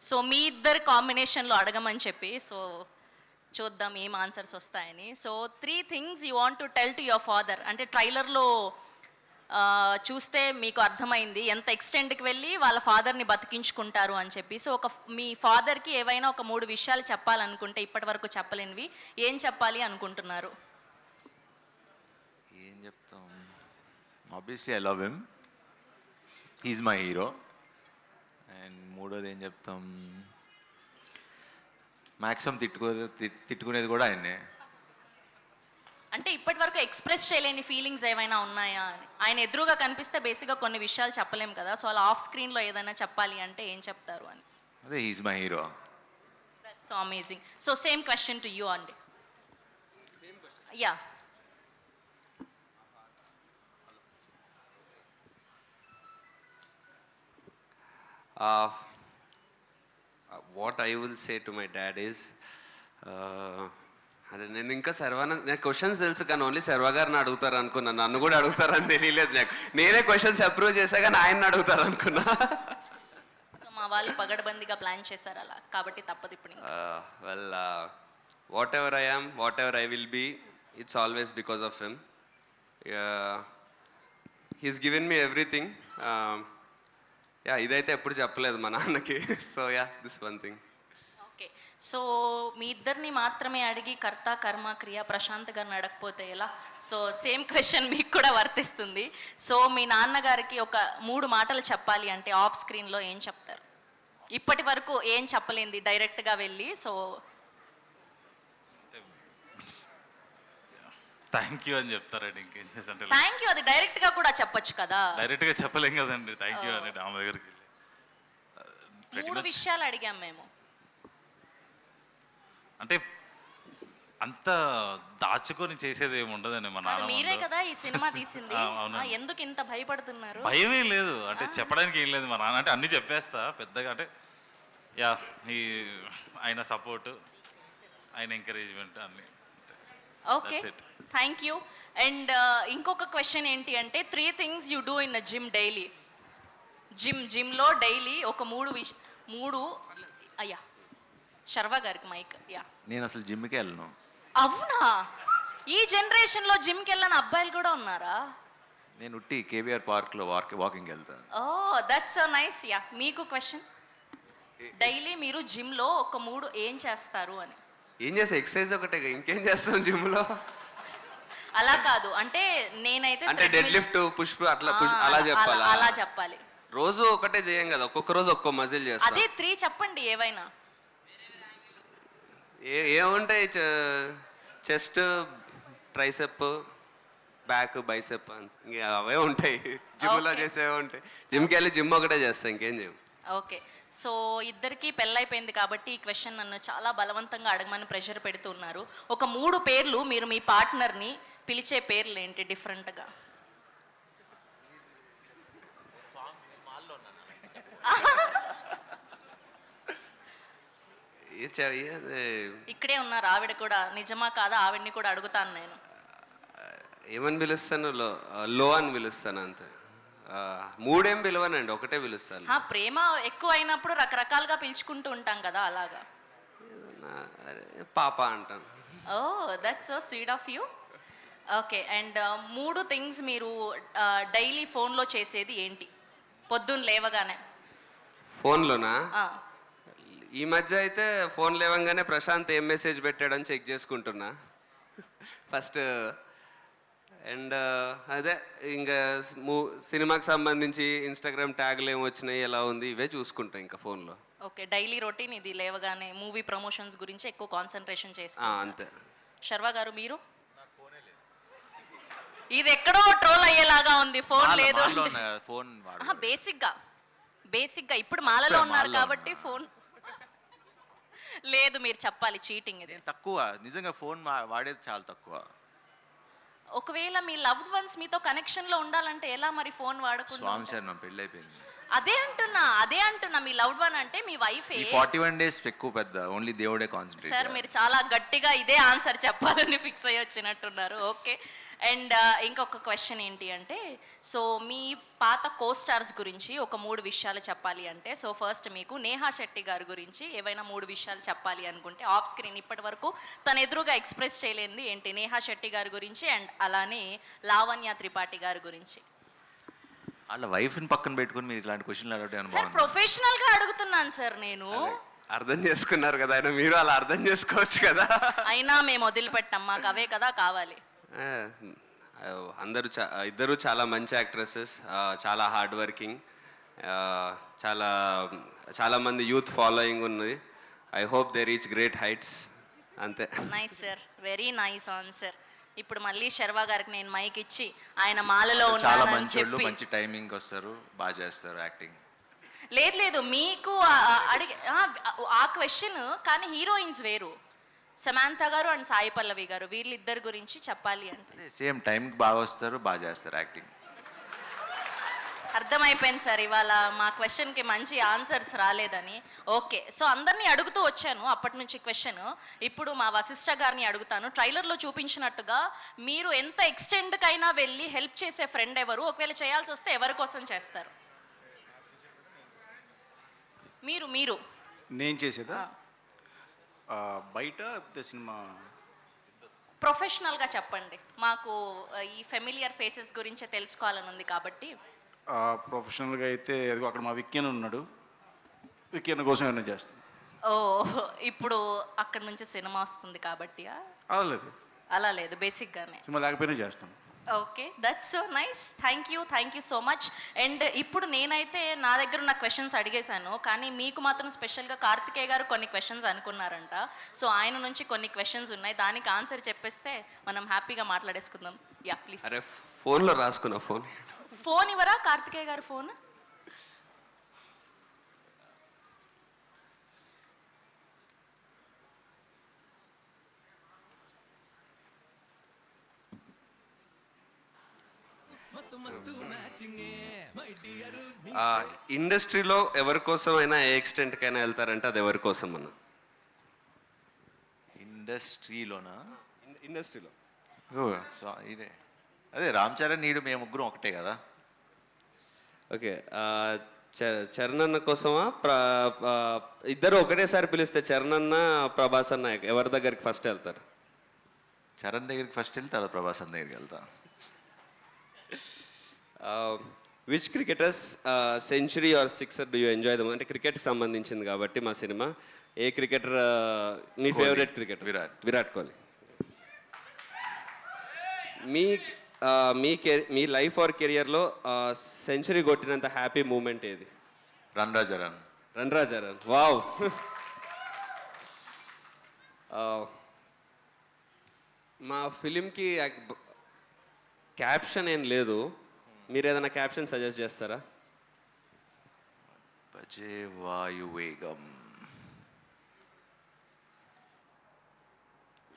So మీ ఇద్దరి కాంబినేషన్లో అడగమని చెప్పి, సో చూద్దాం ఏం ఆన్సర్స్ వస్తాయని. So 3 things you want to tell to your father. అంటే ట్రైలర్లో చూస్తే మీకు అర్థమైంది ఎంత ఎక్స్టెంట్కి వెళ్ళి వాళ్ళ ఫాదర్ని బతికించుకుంటారు అని చెప్పి. సో మీ ఫాదర్కి ఏవైనా ఒక 3 విషయాలు చెప్పాలనుకుంటే ఇప్పటి వరకు చెప్పలేనివి ఏం చెప్పాలి అనుకుంటున్నారు? ఏం చెప్తాం, obviously I love him, he's my hero. And మూడోది ఏం చెప్తాం, మ్యాక్సిమం తిట్టుకునేది కూడా ఆయన్నే. అంటే ఇప్పటి వరకు ఎక్స్ప్రెస్ చేయలేని ఫీలింగ్స్ ఏమైనా ఉన్నాయా అని. ఆయన ఎదురుగా కనిపిస్తే బేసిక్గా కొన్ని విషయాలు చెప్పలేం కదా, సో అలా ఆఫ్ స్క్రీన్లో ఏదైనా చెప్పాలి అంటే ఏం చెప్తారు అని. అదే, he's my hero. So amazing. So same question to you అండి. Yeah, what I will say to my dad is, అదే నేను ఇంకా నాకు క్వశ్చన్స్ తెలుసు కానీ ఓన్లీ శర్వా గారిని అడుగుతారు అనుకున్నా, నన్ను కూడా అడుగుతారని తెలియలేదు నాకు. నేనే క్వశ్చన్స్ అప్రూవ్ చేశా కానీ ఆయన అడుగుతారు అనుకున్నా. సో మా వాళ్ళు పగడబందిగా ప్లాన్ చేశారు అలా, కాబట్టి తప్పదు ఇప్పుడు. Well, whatever I am, whatever I will be, it's always because of him. He's given me everything. Yeah, ఇదైతే ఎప్పుడు చెప్పలేదు మా నాన్నకి. So yeah, this one thing. Okay, so మీ ఇద్దరిని మాత్రమే అడిగి కర్త కర్మ క్రియ ప్రశాంత్ గారిని అడగకపోతే ఎలా? సో సేమ్ క్వశ్చన్ మీకు కూడా వర్తిస్తుంది. సో మీ నాన్నగారికి ఒక 3 మాటలు చెప్పాలి అంటే ఆఫ్ స్క్రీన్లో ఏం చెప్తారు? ఇప్పటి వరకు ఏం చెప్పలేంది డైరెక్ట్గా వెళ్ళి. సో థ్యాంక్ యూ అని చెప్తారండి. ఇంకేం చేసంటే థ్యాంక్ యూ, అది డైరెక్ట్గా కూడా చెప్పొచ్చు కదా. డైరెక్ట్గా చెప్పలేం కదండి థ్యాంక్ యూ అని ఆమె దగ్గరికి వెళ్ళి. 3 విషయాలు అడిగాం మేము. అంటే అంత దాచుకొని చేసేది ఏమి ఉండదండి మా నాన్న. మీరే కదా ఈ సినిమా తీసింది, ఎందుకు ఇంత భయపడుతున్నారు? భయమే లేదు, అంటే చెప్పడానికి ఏం లేదు. మా నాన్న అంటే అన్ని చెప్పేస్తా పెద్దగా. అంటే యా, ఈ ఆయన సపోర్ట్, ఆయన ఎంకరేజ్మెంట్ అన్ని. Okay, thank you. అండ్ ఇంకొక క్వశ్చన్ ఏంటి అంటే 3 things you do in gym daily. జిమ్లో డైలీ ఒక 3 అయ్యా, శర్వా గారికి మైక్. యా, నేను అసలు జిమ్కి వెళ్ళను. అవునా? ఈ జనరేషన్లో జిమ్కి వెళ్ళని అబ్బాయిలు కూడా ఉన్నారా? నేను ఉట్టి కేబీఆర్ పార్క్లో వాకింగ్ వెళ్తాను. ఓ, దట్స్ సో నైస్. యా, మీకు క్వశ్చన్, డైలీ మీరు జిమ్లో ఒక 3 ఏం చేస్తారు అని. ఏం చేస్తా, ఎక్సర్సైజ్ ఒకటే, ఇంకేం చేస్తాం జిమ్లో? అలా కాదు, అంటే నేనైతే అంటే డెడ్ లిఫ్ట్, పుష్ అట్లా అలా చెప్పాలా? అలా చెప్పాలి. రోజు ఒకటే చేయం కదా, ఒక్కొక్క రోజు ఒక్కో మజిల్ చేస్తాం. అదే 3 చెప్పండి ఏవైనా. ఏముంటాయి, చెస్ట్, ట్రైసెప్, బ్యాక్, బైసెప్, ఇంకా అవే ఉంటాయి. జిమ్లో చేసేవే ఉంటాయి. జిమ్కి వెళ్ళి జిమ్ ఒకటే చేస్తాం, ఇంకేం చేయం. ఓకే, సో ఇద్దరికి పెళ్ళైపోయింది కాబట్టి ఈ క్వశ్చన్ నన్ను చాలా బలవంతంగా అడగమని ప్రెషర్ పెడుతున్నారు. ఒక 3 పేర్లు, మీరు మీ పార్ట్నర్ని పిలిచే పేర్లు ఏంటి డిఫరెంట్గా? ఇక్కడే ఉన్నారు ఆవిడ కూడా, నిజమా కాదా ఆవిడ్ని కూడా అడుగుతాను నేను. ఏమని పిలుస్తాను? లో అని పిలుస్తాను అంతే. 3 ఏం పిలవనండి, ఒకటే పిలుస్తాను. ప్రేమ ఎక్కువ అయినప్పుడు రకరకాలుగా పిలుచుకుంటూ ఉంటాం కదా, అలాగా. పాప అంటాను. Oh, that's so sweet of you. Okay, and 3 things మీరు డైలీ ఫోన్లో చేసేది ఏంటి పొద్దున్న లేవగానే? ఫోన్లోనా? ఈ మధ్య అయితే ఫోన్ లేవంగానే ప్రశాంత్ ఏం మెసేజ్ పెట్టాడని చెక్ చేసుకుంటున్నా ఫస్ట్. అండ్ అదే ఇంకా సినిమాకి సంబంధించి ఇన్స్టాగ్రామ్ ట్యాగ్లు ఏమి వచ్చినాయి, ఎలా ఉంది, ఇవే చూసుకుంటా ఇంకా ఫోన్లో. ఓకే, డైలీ రొటీన్ ఇది. లేవగానే మూవీ ప్రమోషన్స్ గురించి ఎక్కువ కాన్సన్ట్రేషన్ చేస్తా అంతే. శర్వా గారు మీరు? ఇది ఎక్కడో ట్రోల్ అయ్యేలాగా ఉంది, ఫోన్ లేదు. బేసిక్గా ఇప్పుడు మాలలో ఉన్నారు కాబట్టి ఫోన్ లేదు. మీరు చెప్పాలి, చీటింగ్ ఇది. తక్కువ, నిజంగా ఫోన్ వాడేది చాలా తక్కువ. ఒకవేళ మీ లవ్డ్ వన్స్ మీతో కనెక్షన్ లో ఉండాలంటే ఎలా మరి ఫోన్ వాడకుండా? స్వామి సార్, నా పెళ్ళి అయిపోయింది. అదే అంటున్నా మీ లవ్డ్ వన్ అంటే మీ వైఫ్. 41 days ఎక్కువ పెద్ద, ఓన్లీ దేవుడే కాన్సంట్రేట్. సార్ మీరు చాలా గట్టిగా ఇదే ఆన్సర్ చెప్పాలని ఫిక్స్ అయ్యి వచ్చినట్టున్నారు. ఓకే, అండ్ ఇంకొక క్వశ్చన్ ఏంటి అంటే, సో మీ పాత కో-స్టార్స్ గురించి ఒక 3 విషయాలు చెప్పాలి అంటే, సో ఫస్ట్ మీకు నేహా శెట్టి గారి గురించి ఏవైనా 3 విషయాలు చెప్పాలి అనుకుంటే ఆఫ్ స్క్రీన్ ఇప్పటి వరకు తన ఎదురుగా ఎక్స్ప్రెస్ చేయలేనిది ఏంటి? నేహా శెట్టి గారి గురించి అండ్ అలానే లావణ్య త్రిపాఠి గారి గురించి. వాళ్ళ వైఫ్ని పక్కన పెట్టుకుని మీరు ఇలాంటి క్వశ్చన్లు అడగడం సార్ ప్రొఫెషనల్గా అడుగుతున్నాను సార్ నేను. అర్థం చేసుకున్నారు కదా ఆయన, మీరు అలా అర్థం చేసుకోవచ్చు కదా. అయినా మేము వదిలిపెట్టాం, మాకు అవే కదా కావాలి. ఆ, ఇద్దరు చాలా మంచి యాక్ట్రెసెస్, చాలా హార్డ్ వర్కింగ్, చాలా చాలా మంది యూత్ ఫాలోయింగ్ ఉన్నది. I hope they reach great heights. అంతే. Nice sir, very nice answer. ఇప్పుడు మళ్ళీ శర్వా గారికి నేను మైక్ ఇచ్చి ఆయన మాలలో చాలా ఉన్నానని మంచి వాళ్ళు, చెప్పి. మంచి టైమింగ్ వస్తారు, బాగా చేస్తారు యాక్టింగ్. లేదు లేదు, మీకు అడిగే ఆ క్వశ్చన్ కానీ హీరోయిన్స్ వేరు. సమాంత గారు అండ్ సాయి పల్లవి గారు వీళ్ళిద్దరి గురించి చెప్పాలి అంటే అదే సేమ్ టైంకి బాగా వస్తారు, బాగా చేస్తారు యాక్టింగ్. అర్థమైపోయింది సార్, ఇవాళ మా క్వశ్చన్కి మంచి ఆన్సర్స్ రాలేదని. ఓకే, సో అందరినీ అడుగుతూ వచ్చాను అప్పటి నుంచి క్వశ్చన్. ఇప్పుడు మా వశిష్ఠ గారిని అడుగుతాను. ట్రైలర్లో చూపించినట్టుగా మీరు ఎంత ఎక్స్టెండ్కైనా వెళ్ళి హెల్ప్ చేసే ఫ్రెండ్ ఎవరు? ఒకవేళ చేయాల్సి వస్తే ఎవరి కోసం చేస్తారు? మీరు నేను చేసేదా బయట లేకపోతే సినిమా? ప్రొఫెషనల్గా చెప్పండి, మాకు ఈ ఫెమిలియర్ ఫేసెస్ గురించే తెలుసుకోవాలని ఉంది కాబట్టి. ప్రొఫెషనల్గా అయితే అదిగో అక్కడ మా విక్కీన్ ఉన్నాడు, విక్కీన్ కోసం ఏమైనా చేస్తాను. ఓ, ఇప్పుడు అక్కడ నుంచి సినిమా వస్తుంది కాబట్టి అలా లేదు, అలా లేదు, బేసిక్గానే. సినిమా లేకపోయినా చేస్తాను. Okay, that's so nice. Thank you so much. And ఇప్పుడు నేనైతే నా దగ్గర ఉన్న క్వశ్చన్స్ అడిగేశాను, కానీ మీకు మాత్రం స్పెషల్గా కార్తికేయ గారు కొన్ని క్వశ్చన్స్ అనుకున్నారంట. సో ఆయన నుంచి కొన్ని క్వశ్చన్స్ ఉన్నాయి, దానికి ఆన్సర్ చెప్పేస్తే మనం హ్యాపీగా మాట్లాడేసుకుందాం. Yeah please. అరే ఫోన్లో రాసుకున్నా ఫోన్ ఇవ్వరా కార్తికేయ గారు? ఫోన్ ఇండస్ట్రీలో ఎవరి కోసమైనా ఏ ఎక్స్టెంట్కైనా వెళ్తారంటే అది ఎవరి కోసం అన్న? ఇండస్ట్రీలోనా? ఇండస్ట్రీలో ఇదే అదే రామ్ చరణ్ నీడు మేము ముగ్గురం ఒకటే కదా. ఓకే, చరణ్ అన్న కోసమా? ఇద్దరు ఒకటేసారి పిలిస్తే చరణ్ అన్న ప్రభాస్ అన్న ఎవరి దగ్గరికి ఫస్ట్ వెళ్తారు? చరణ్ దగ్గరికి ఫస్ట్ వెళ్తే తర్వాత ప్రభాస్ అన్న దగ్గరికి వెళ్తా. Which cricketers century or sixer do you enjoy them? అంటే క్రికెట్కి సంబంధించింది కాబట్టి మా సినిమా. ఏ క్రికెటర్ మీ ఫేవరెట్ క్రికెటర్? విరాట్ కోహ్లీ. మీ లైఫ్ ఆర్ కెరియర్లో సెంచరీ కొట్టినంత హ్యాపీ మూమెంట్ ఏది? Run Raja run. వావ్. మా ఫిలింకి క్యాప్షన్ ఏం లేదు, మీరు ఏదైనా క్యాప్షన్ సజెస్ట్ చేస్తారా? భజే వాయువేగం.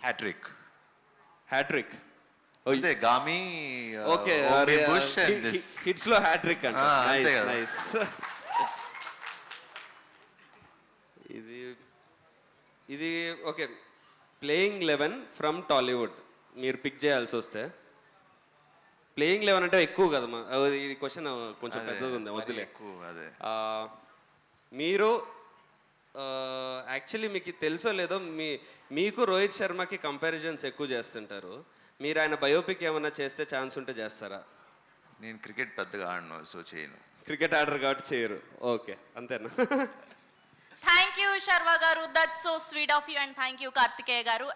హ్యాట్రిక్. అంతే గామి. ఓకే, బుష్ అండ్ దిస్ హిట్స్ లో హ్యాట్రిక్ అంటే అంతే కదా. నైస్. ఇది ఓకే. ప్లేయింగ్ 11 ఫ్రమ్ టాలీవుడ్ మీరు పిక్ చేయాల్సి వస్తే, ప్లేయింగ్ 11 అంటే ఎక్కువ కదా ఇది క్వశ్చన్ కొంచెం పెద్దగా ఉంది, వద్దులే. అదే మీరు యాక్చువల్లీ మీకు తెలుసో లేదో మీకు రోహిత్ శర్మకి కంపారిజన్స్ ఎక్కువ చేస్తుంటారు. మీరు ఆయన బయోపిక్ ఏమైనా చేస్తే ఛాన్స్ ఉంటే చేస్తారా? నేను క్రికెట్ పెద్దగా ఆడను, సో చేయను. క్రికెట్ ఆడరు కాబట్టి చేయరు. ఓకే, అంతేనా? థ్యాంక్ యూ శర్వా గారు, that's so sweet of you. And thank you Karthikeya గారు.